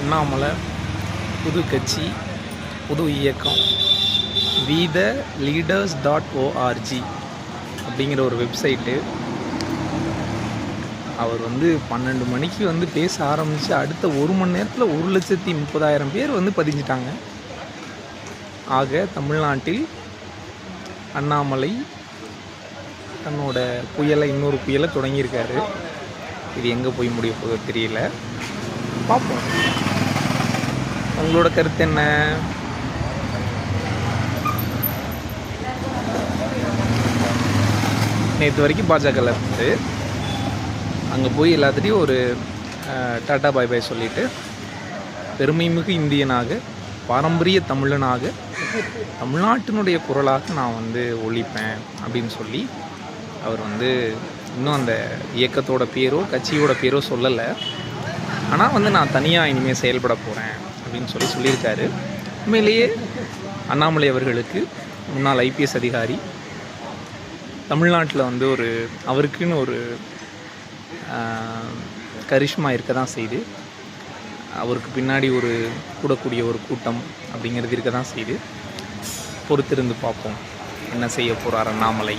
அண்ணாமலை புது கட்சி, புது இயக்கம் VTheLeaders.org அப்படிங்கிற ஒரு வெப்சைட்டு. அவர் 12 மணிக்கு பேச ஆரம்பித்து அடுத்த 1 மணி நேரத்தில் 1,30,000 பேர் பதிஞ்சிட்டாங்க. ஆக தமிழ்நாட்டில் அண்ணாமலை தன்னோட இன்னொரு புயலை தொடங்கியிருக்காரு. இது எங்கே போய் முடிய போதோ தெரியல, பார்ப்போம். உங்களோட கருத்து என்ன? நேற்று வரைக்கும் பாஜகவில் இருந்து அங்கே போய் எல்லாத்துலேயும் ஒரு டாட்டா பாய் பாய் சொல்லிவிட்டு பெருமைமிகு இந்தியனாக, பாரம்பரிய தமிழனாக, தமிழ்நாட்டினுடைய குரலாக நான் ஒழிப்பேன் அப்படின்னு சொல்லி அவர் இன்னும் அந்த இயக்கத்தோட பேரோ கட்சியோட பேரோ சொல்லலை. ஆனால் நான் தனியாக இனிமேல் செயல்பட போகிறேன் அப்படின்னு சொல்லியிருக்காரு. உண்மையிலேயே அண்ணாமலை அவர்களுக்கு முன்னாள் IPS அதிகாரி, தமிழ்நாட்டில் அவருக்குன்னு ஒரு கரிஷ்மா இருக்க தான் செய்யுது. அவருக்கு பின்னாடி கூடக்கூடிய ஒரு கூட்டம் அப்படிங்கிறது இருக்க தான் செய்யுது. பொறுத்திருந்து பார்ப்போம் என்ன செய்ய போகிறார் அண்ணாமலை.